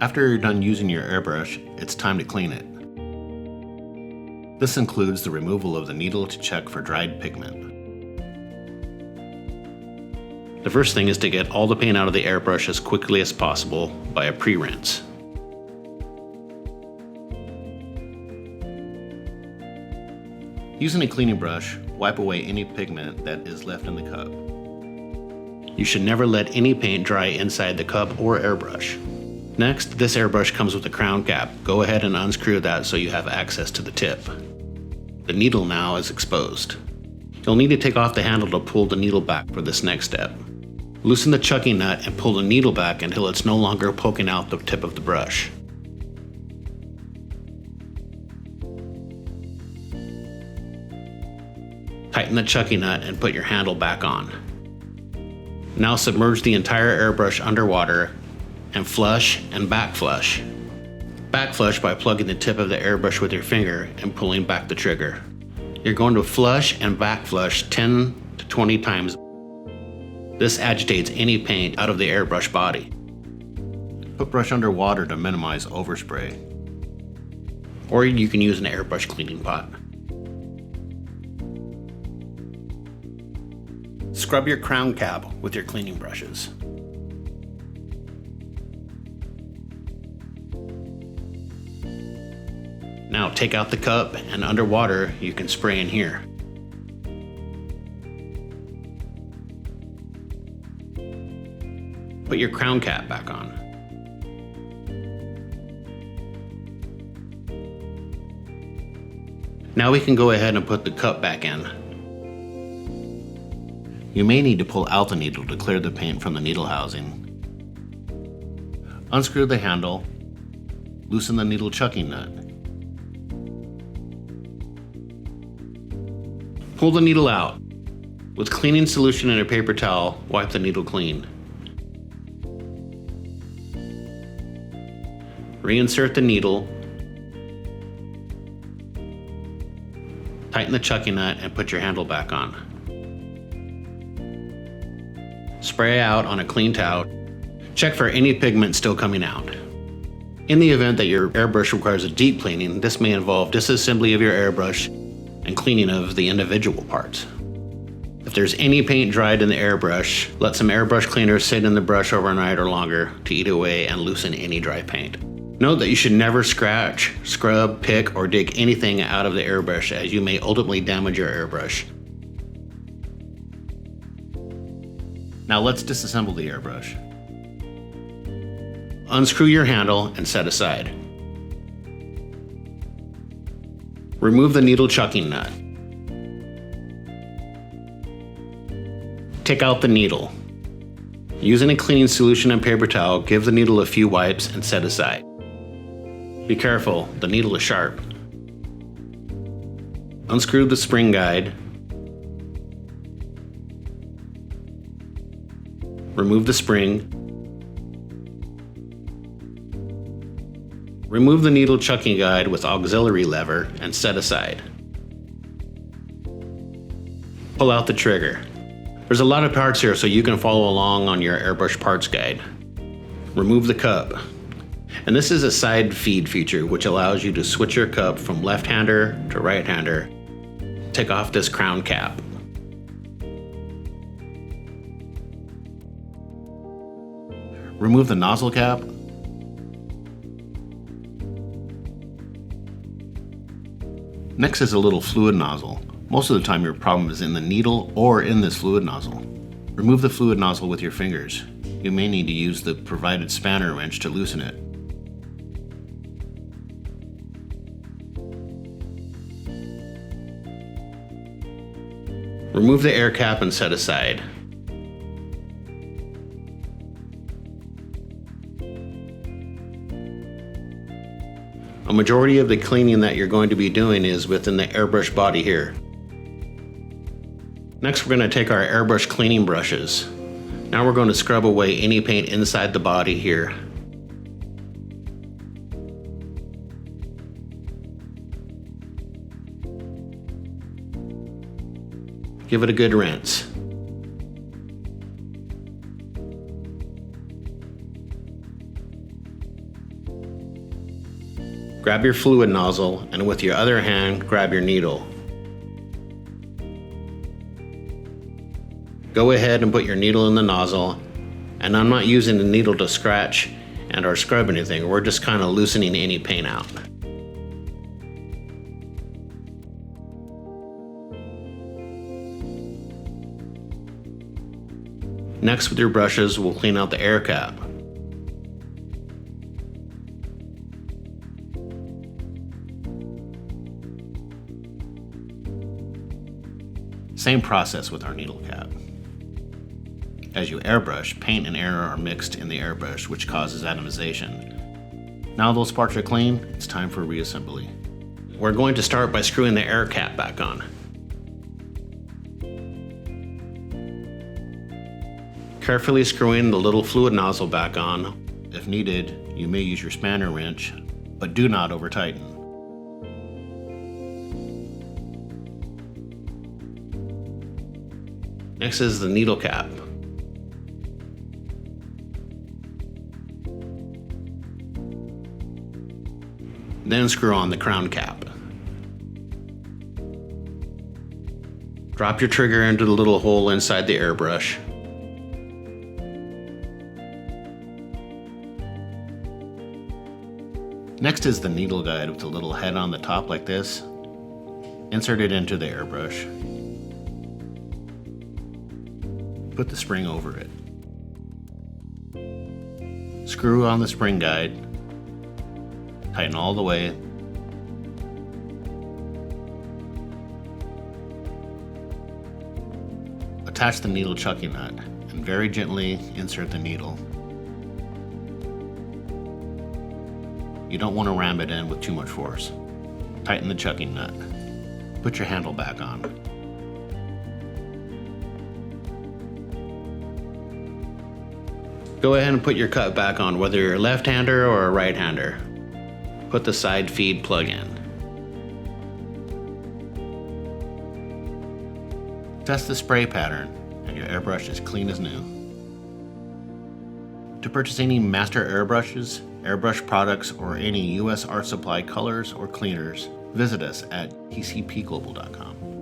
After you're done using your airbrush, it's time to clean it. This includes the removal of the needle to check for dried pigment. The first thing is to get all the paint out of the airbrush as quickly as possible by a pre-rinse. Using a cleaning brush, wipe away any pigment that is left in the cup. You should never let any paint dry inside the cup or airbrush. Next, this airbrush comes with a crown cap. Go ahead and unscrew that so you have access to the tip. The needle now is exposed. You'll need to take off the handle to pull the needle back for this next step. Loosen the chucking nut and pull the needle back until it's no longer poking out the tip of the brush. Tighten the chucking nut and put your handle back on. Now submerge the entire airbrush underwater and flush and back flush. Back flush by plugging the tip of the airbrush with your finger and pulling back the trigger. You're going to flush and back flush 10 to 20 times. This agitates any paint out of the airbrush body. Put brush under water to minimize overspray. Or you can use an airbrush cleaning pot. Scrub your crown cap with your cleaning brushes. Now take out the cup and underwater you can spray in here. Put your crown cap back on. Now we can go ahead and put the cup back in. You may need to pull out the needle to clear the paint from the needle housing. Unscrew the handle, loosen the needle chucking nut. Pull the needle out. With cleaning solution and a paper towel, wipe the needle clean. Reinsert the needle. Tighten the chucking nut and put your handle back on. Spray out on a clean towel. Check for any pigment still coming out. In the event that your airbrush requires a deep cleaning, this may involve disassembly of your airbrush and cleaning of the individual parts. If there's any paint dried in the airbrush, let some airbrush cleaner sit in the brush overnight or longer to eat away and loosen any dry paint. Note that you should never scratch, scrub, pick, or dig anything out of the airbrush, as you may ultimately damage your airbrush. Now let's disassemble the airbrush. Unscrew your handle and set aside. Remove the needle chucking nut. Take out the needle. Using a cleaning solution and paper towel, give the needle a few wipes and set aside. Be careful, the needle is sharp. Unscrew the spring guide. Remove the spring. Remove the needle chucking guide with auxiliary lever and set aside. Pull out the trigger. There's a lot of parts here, so you can follow along on your airbrush parts guide. Remove the cup. And this is a side feed feature which allows you to switch your cup from left-hander to right-hander. Take off this crown cap. Remove the nozzle cap. Next is a little fluid nozzle. Most of the time your problem is in the needle or in this fluid nozzle. Remove the fluid nozzle with your fingers. You may need to use the provided spanner wrench to loosen it. Remove the air cap and set aside. A majority of the cleaning that you're going to be doing is within the airbrush body here. Next, we're going to take our airbrush cleaning brushes. Now we're going to scrub away any paint inside the body here. Give it a good rinse. Grab your fluid nozzle and with your other hand, grab your needle. Go ahead and put your needle in the nozzle, and I'm not using the needle to scratch and or scrub anything, we're just kind of loosening any paint out. Next, with your brushes, we'll clean out the air cap. Same process with our needle cap. As you airbrush, paint and air are mixed in the airbrush, which causes atomization. Now those parts are clean, it's time for reassembly. We're going to start by screwing the air cap back on. Carefully screwing the little fluid nozzle back on. If needed, you may use your spanner wrench, but do not over tighten. Next is the needle cap. Then screw on the crown cap. Drop your trigger into the little hole inside the airbrush. Next is the needle guide with a little head on the top like this. Insert it into the airbrush. Put the spring over it. Screw on the spring guide. Tighten all the way. Attach the needle chucking nut and very gently insert the needle. You don't want to ram it in with too much force. Tighten the chucking nut. Put your handle back on. Go ahead and put your cut back on, whether you're a left-hander or a right-hander. Put the side feed plug in. Test the spray pattern, and your airbrush is clean as new. To purchase any Master Airbrushes, airbrush products, or any US Art Supply colors or cleaners, visit us at tcpglobal.com.